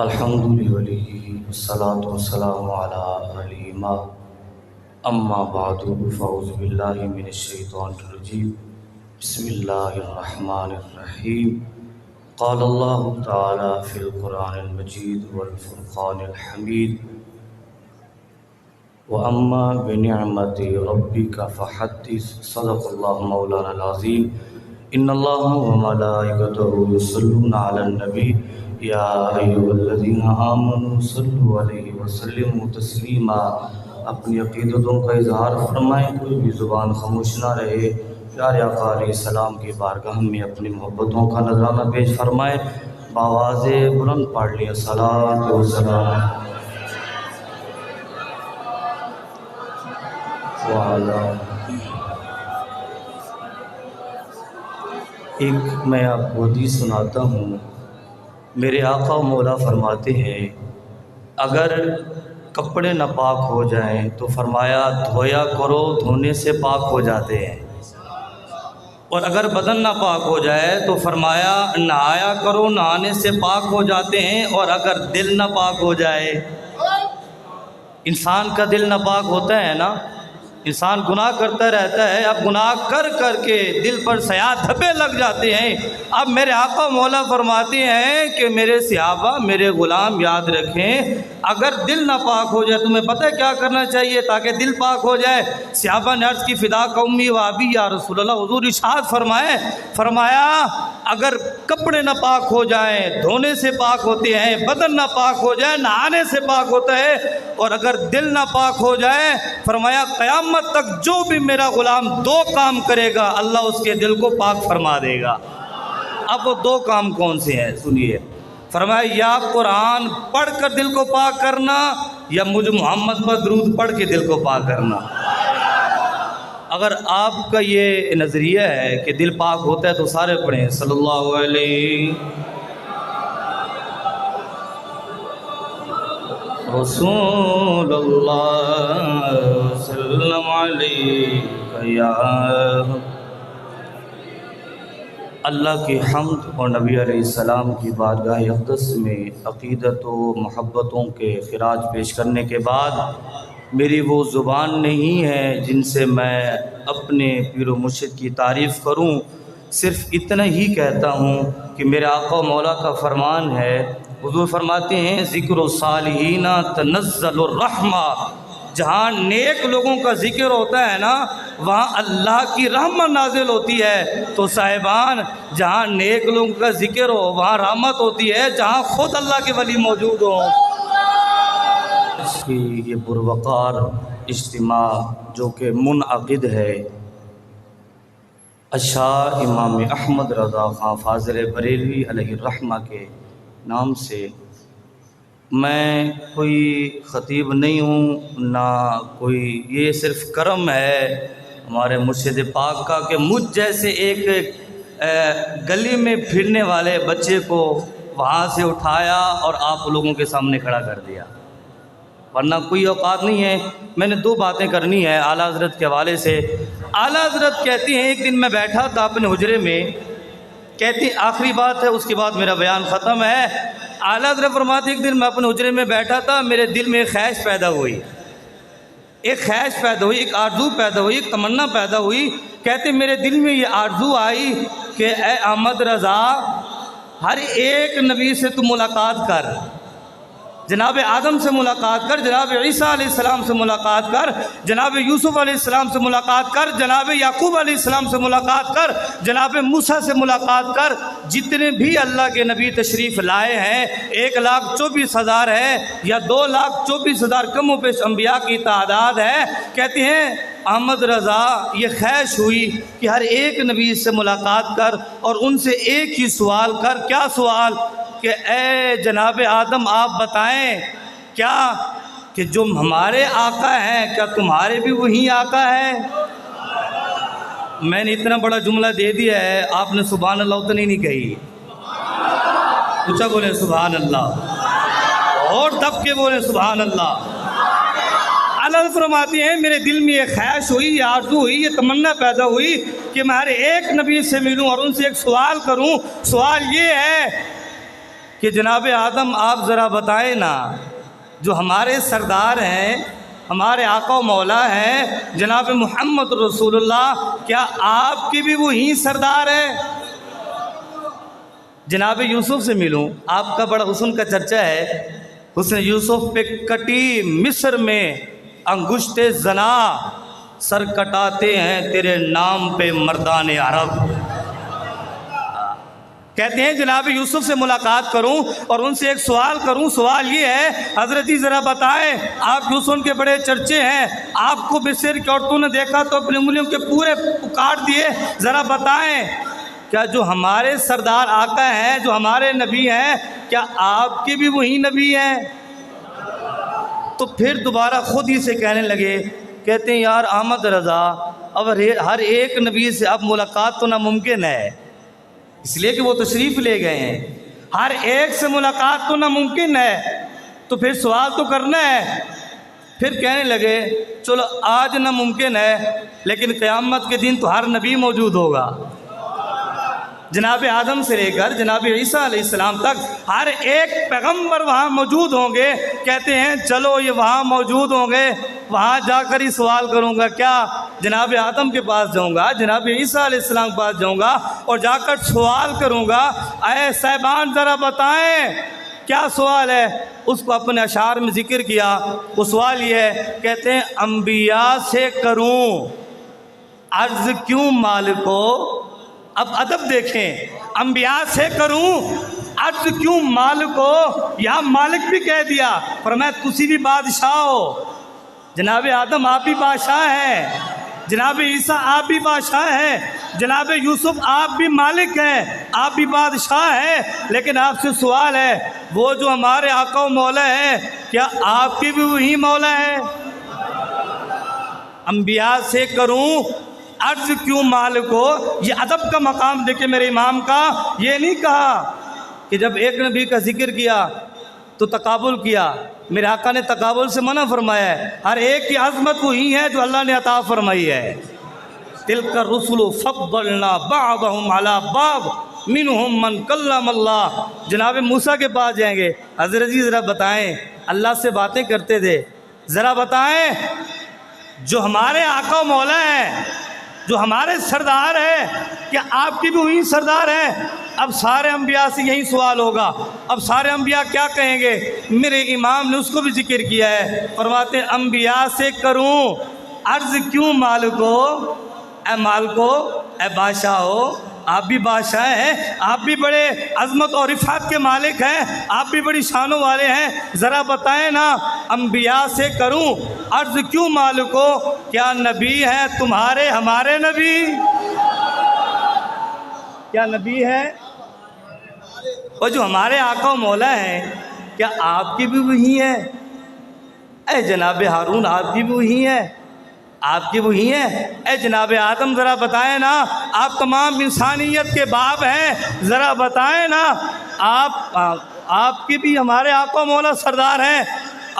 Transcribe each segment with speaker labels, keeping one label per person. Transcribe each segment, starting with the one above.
Speaker 1: الحمد لله والصلاة والسلام على آله أما بعد فأعوذ بالله من الشيطان الرجيم بسم الله الرحمن الرحيم قال الله تعالى في القرآن المجيد والفرقان الحميد وأما بنعمة ربك فحدث صدق الله مولانا العظيم إن الله وملائكته يصلون على النبي یا ایھا الذین آمنوا صلوا علیہ وسلموا تسلیما۔ اپنی عقیدتوں کا اظہار فرمائیں، کوئی بھی زبان خاموش نہ رہے۔ پیارے آقا علیہ السلام کی بارگاہ میں اپنی محبتوں کا نذرانہ پیش فرمائیں، بآواز بلند پڑھ لیں صلاۃ و سلام ایک میں آپ کو حدیث سناتا ہوں۔ میرے آقا و مولا فرماتے ہیں اگر کپڑے ناپاک ہو جائیں تو فرمایا دھویا کرو، دھونے سے پاک ہو جاتے ہیں، اور اگر بدن ناپاک ہو جائے تو فرمایا نہایا کرو، نہانے سے پاک ہو جاتے ہیں، اور اگر دل ناپاک ہو جائے، انسان کا دل ناپاک ہوتا ہے نا، انسان گناہ کرتا رہتا ہے، اب گناہ کر کر کے دل پر سیاہ دھبے لگ جاتے ہیں۔ اب میرے آقا مولا فرماتے ہیں کہ میرے صحابہ، میرے غلام یاد رکھیں، اگر دل ناپاک ہو جائے تمہیں پتہ ہے کیا کرنا چاہیے تاکہ دل پاک ہو جائے؟ صحابہ نے عرض کی فدا کا امی و ابی یا رسول اللہ، حضور ارشاد فرمایا اگر کپڑے ناپاک ہو جائیں دھونے سے پاک ہوتے ہیں، بدن ناپاک ہو جائے نہانے سے پاک ہوتا ہے، اور اگر دل ناپاک ہو جائے فرمایا قیامت تک جو بھی میرا غلام دو کام کرے گا اللہ اس کے دل کو پاک فرما دے گا۔ اب وہ دو کام کون سے ہیں سنیے، فرمایا یا قرآن پڑھ کر دل کو پاک کرنا، یا مجھ محمد پر درود پڑھ کے دل کو پاک کرنا۔ اگر آپ کا یہ نظریہ ہے کہ دل پاک ہوتا ہے تو سارے پڑھیں صلی اللہ علیہ رسول اللہ سلم علیہ یا اللہ کی حمد اور نبی علیہ السلام کی بارگاہ اقدس میں عقیدت و محبتوں کے خراج پیش کرنے کے بعد میری وہ زبان نہیں ہے جن سے میں اپنے پیر و مرشد کی تعریف کروں، صرف اتنا ہی کہتا ہوں کہ میرے آقا و مولا کا فرمان ہے، حضور فرماتے ہیں ذکر الصالحین تنزل الرحمہ، جہاں نیک لوگوں کا ذکر ہوتا ہے نا وہاں اللہ کی رحمت نازل ہوتی ہے۔ تو صاحبان جہاں نیک لوگوں کا ذکر ہو وہاں رحمت ہوتی ہے، جہاں خود اللہ کے ولی موجود ہوں۔ اس کی یہ پروقار اجتماع جو کہ منعقد ہے اشاع امام احمد رضا خان فاضل بریلوی علیہ الرحمہ کے نام سے، میں کوئی خطیب نہیں ہوں نہ کوئی، یہ صرف کرم ہے ہمارے مرشد پاک کا کہ مجھ جیسے ایک گلی میں پھرنے والے بچے کو وہاں سے اٹھایا اور آپ لوگوں کے سامنے کھڑا کر دیا، ورنہ کوئی اوقات نہیں ہے۔ میں نے دو باتیں کرنی ہے اعلیٰ حضرت کے حوالے سے۔ اعلیٰ حضرت کہتی ہیں ایک دن میں بیٹھا تھا اپنے حجرے میں، کہتی آخری بات ہے اس کے بعد میرا بیان ختم ہے۔ اعلیٰ حضرت فرماتے ایک دن میں اپنے حجرے میں بیٹھا تھا، میرے دل میں ایک خواہش پیدا ہوئی، ایک خواہش پیدا ہوئی، ایک آرزو پیدا ہوئی، ایک تمنا پیدا ہوئی۔ کہتے میرے دل میں یہ آرزو آئی کہ اے احمد رضا ہر ایک نبی سے تو ملاقات کر، جناب آدم سے ملاقات کر، جناب عیسیٰ علیہ السلام سے ملاقات کر، جناب یوسف علیہ السلام سے ملاقات کر، جناب یعقوب علیہ السلام سے ملاقات کر، جناب موسیٰ سے ملاقات کر، جتنے بھی اللہ کے نبی تشریف لائے ہیں 1,24,000 ہے یا 2,24,000 کم و بیش انبیاء کی تعداد ہے۔ کہتے ہیں احمد رضا یہ خواہش ہوئی کہ ہر ایک نبی سے ملاقات کر اور ان سے ایک ہی سوال کر۔ کیا سوال؟ کہ اے جناب آدم آپ بتائیں کیا کہ جو ہمارے آقا ہیں کیا تمہارے بھی وہی آقا ہیں؟ میں نے اتنا بڑا جملہ دے دیا ہے، آپ نے سبحان اللہ اتنی نہیں کہی، اونچا بولے سبحان اللہ، اور دب کے بولے سبحان اللہ۔ اللہ فرماتی ہیں میرے دل میں یہ خواہش ہوئی، یہ آرزو ہوئی، یہ تمنا پیدا ہوئی کہ میں ہر ایک نبی سے ملوں اور ان سے ایک سوال کروں۔ سوال یہ ہے کہ جناب آدم آپ ذرا بتائیں نا، جو ہمارے سردار ہیں، ہمارے آقا و مولا ہیں جناب محمد رسول اللہ، کیا آپ کے بھی وہی سردار ہیں؟ جناب یوسف سے ملوں، آپ کا بڑا حسن کا چرچا ہے، حسن یوسف پہ کٹی مصر میں انگشت زنا، سر کٹاتے ہیں تیرے نام پہ مردان عرب۔ کہتے ہیں جناب یوسف سے ملاقات کروں اور ان سے ایک سوال کروں، سوال یہ ہے حضرت جی ذرا بتائیں، آپ یوسف کے بڑے چرچے ہیں، آپ کو مصر کی عورتوں نے دیکھا تو اپنی انگلیوں کے پورے کاٹ دیے، ذرا بتائیں کیا جو ہمارے سردار آقا ہیں، جو ہمارے نبی ہیں، کیا آپ کے بھی وہی نبی ہیں؟ تو پھر دوبارہ خود ہی سے کہنے لگے، کہتے ہیں یار احمد رضا، اب ہر ایک نبی سے اب ملاقات تو ناممکن ہے، اس لیے کہ وہ تشریف لے گئے ہیں، ہر ایک سے ملاقات تو ناممکن ہے، تو پھر سوال تو کرنا ہے۔ پھر کہنے لگے چلو آج ناممکن ہے لیکن قیامت کے دن تو ہر نبی موجود ہوگا، جناب آدم سے لے کر جناب عیسیٰ علیہ السلام تک ہر ایک پیغمبر وہاں موجود ہوں گے۔ کہتے ہیں چلو یہ وہاں موجود ہوں گے، وہاں جا کر ہی سوال کروں گا، کیا جناب آدم کے پاس جاؤں گا، جناب عیسیٰ علیہ السلام کے پاس جاؤں گا اور جا کر سوال کروں گا، اے صاحبان ذرا بتائیں کیا سوال ہے؟ اس کو اپنے اشعار میں ذکر کیا، وہ سوال یہ ہے، کہتے ہیں انبیاء سے کروں عرض کیوں مالکو، اب ادب دیکھیں، انبیاء سے کروں عرض کیوں مالکو، یہاں مالک بھی کہہ دیا، فرمایا تسی بھی بادشاہ ہو، جناب آدم آپ بھی بادشاہ ہیں، جناب عیسیٰ آپ بھی بادشاہ ہیں، جناب یوسف آپ بھی مالک ہیں، آپ بھی بادشاہ ہیں، لیکن آپ سے سوال ہے، وہ جو ہمارے آقا و مولا ہے کیا آپ کی بھی وہی مولا ہے؟ انبیاء سے کروں عرض کیوں مالک ہو، یہ ادب کا مقام دیکھیں میرے امام کا، یہ نہیں کہا کہ جب ایک نبی کا ذکر کیا تو تقابل کیا، میرے آقا نے تقابل سے منع فرمایا ہے، ہر ایک کی عظمت وہی ہے جو اللہ نے عطا فرمائی ہے۔ تلک الرسل فضلنا بعضهم على بعض منهم من کلم اللہ، جناب موسیٰ کے پاس جائیں گے، حضرت جی ذرا بتائیں، اللہ سے باتیں کرتے تھے، ذرا بتائیں جو ہمارے آقا و مولا ہیں، جو ہمارے سردار ہیں، کیا آپ کی بھی وہی سردار ہیں؟ اب سارے انبیاء سے یہی سوال ہوگا، اب سارے انبیاء کیا کہیں گے؟ میرے امام نے اس کو بھی ذکر کیا ہے، فرماتے ہیں انبیاء سے کروں عرض کیوں مالکو، اے مالکو، اے بادشاہ ہو، آپ بھی بادشاہ ہیں، آپ بھی بڑے عظمت اور رفعت کے مالک ہیں، آپ بھی بڑی شانوں والے ہیں، ذرا بتائیں نا انبیاء سے کروں عرض کیوں مالکو، کیا نبی ہیں تمہارے ہمارے نبی؟ کیا نبی ہے؟ اور جو ہمارے آقا و مولا ہیں کیا آپ کی بھی وہی ہیں؟ اے جناب ہارون آپ کی بھی وہی ہیں؟ آپ کی وہی ہیں؟ اے جناب آدم ذرا بتائیں نا، آپ تمام انسانیت کے باپ ہیں، ذرا بتائیں نا، آپ کی بھی ہمارے آقا و مولا سردار ہیں۔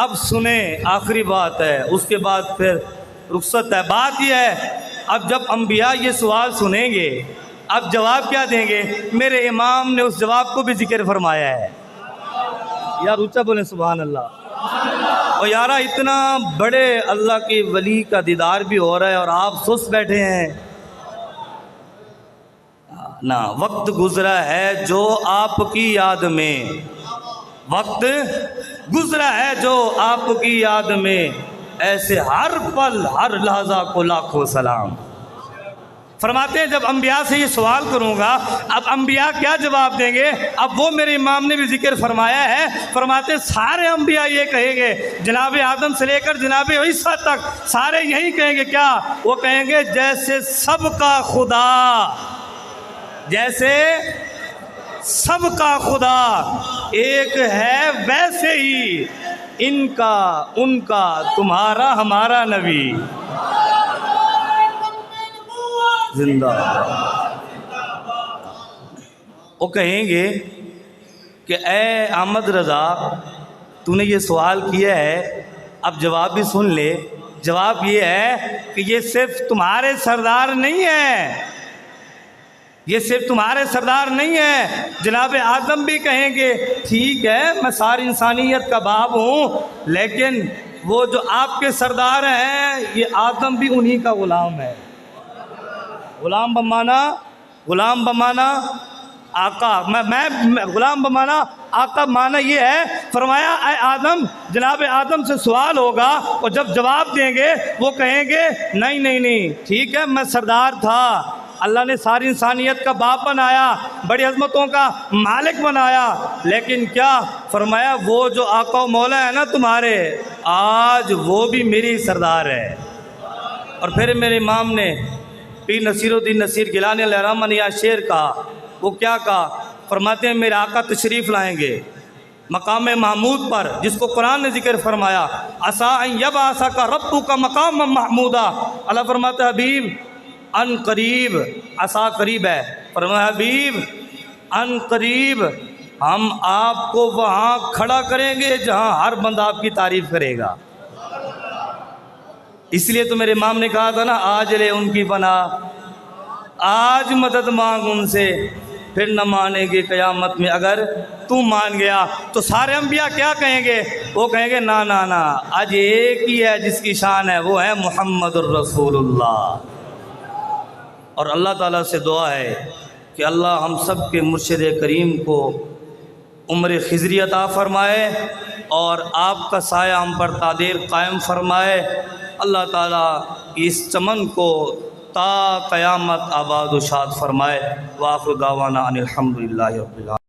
Speaker 1: اب سنیں آخری بات ہے، اس کے بعد پھر رخصت ہے۔ بات یہ ہے اب جب انبیاء یہ سوال سنیں گے اب جواب کیا دیں گے؟ میرے امام نے اس جواب کو بھی ذکر فرمایا ہے، یار اونچا بولیں سبحان اللہ۔ اور یارہ اتنا بڑے اللہ کے ولی کا دیدار بھی ہو رہا ہے اور آپ سست بیٹھے ہیں نا۔ وقت گزرا ہے جو آپ کی یاد میں، وقت گزرا ہے جو آپ کی یاد میں، ایسے ہر پل ہر لحظہ کو لاکھوں سلام۔ فرماتے ہیں جب انبیاء سے یہ سوال کروں گا اب انبیاء کیا جواب دیں گے؟ اب وہ میرے امام نے بھی ذکر فرمایا ہے، فرماتے ہیں سارے انبیاء یہ کہیں گے، جناب آدم سے لے کر جناب عیسیٰ تک سارے یہی کہیں گے، کیا وہ کہیں گے؟ جیسے سب کا خدا، جیسے سب کا خدا ایک ہے ویسے ہی ان کا ان کا تمہارا ہمارا نبی زندہ۔ وہ کہیں گے کہ اے احمد رضا تو نے یہ سوال کیا ہے، اب جواب بھی سن لے۔ جواب یہ ہے کہ یہ صرف تمہارے سردار نہیں ہیں، یہ صرف تمہارے سردار نہیں ہیں، جناب آدم بھی کہیں گے ٹھیک ہے میں ساری انسانیت کا باپ ہوں، لیکن وہ جو آپ کے سردار ہیں یہ آدم بھی انہی کا غلام ہے۔ غلام بمانا آقا، میں غلام بمانا آقا، معنی یہ ہے، فرمایا اے آدم، جناب آدم سے سوال ہوگا اور جب جواب دیں گے وہ کہیں گے نہیں ٹھیک ہے میں سردار تھا، اللہ نے ساری انسانیت کا باپ بنایا، بڑی عظمتوں کا مالک بنایا، لیکن کیا فرمایا وہ جو آقا و مولا ہے نا تمہارے، آج وہ بھی میری سردار ہے۔ اور پھر میرے امام نے پیر نصیر الدین نصیر گیلانی علیہ الرحمہ نے یہ شعر کہا، وہ کیا کہا؟ فرماتے ہیں میرے آقا تشریف لائیں گے مقام محمود پر، جس کو قرآن نے ذکر فرمایا، عسیٰ ان یبعثک ربک مقاما محمودا۔ اللہ فرماتا ہے حبیب ان قریب، عسیٰ قریب ہے، فرمایا حبیب ان قریب ہم آپ کو وہاں کھڑا کریں گے جہاں ہر بندہ آپ کی تعریف کرے گا۔ اس لیے تو میرے امام نے کہا تھا نا، آج لے ان کی پناہ، آج مدد مانگ ان سے، پھر نہ مانیں گے قیامت میں، اگر تو مان گیا تو سارے انبیاء کیا کہیں گے؟ وہ کہیں گے نا نا نا، آج ایک ہی ہے جس کی شان ہے، وہ ہے محمد الرسول اللہ۔ اور اللہ تعالیٰ سے دعا ہے کہ اللہ ہم سب کے مرشد کریم کو عمر خضری عطا فرمائے اور آپ کا سایہ ہم پر تادیر قائم فرمائے۔ اللہ تعالیٰ اس چمن کو تا قیامت آباد و شاد فرمائے۔ وآخر دعوانا ان الحمدللہ رب العالمین۔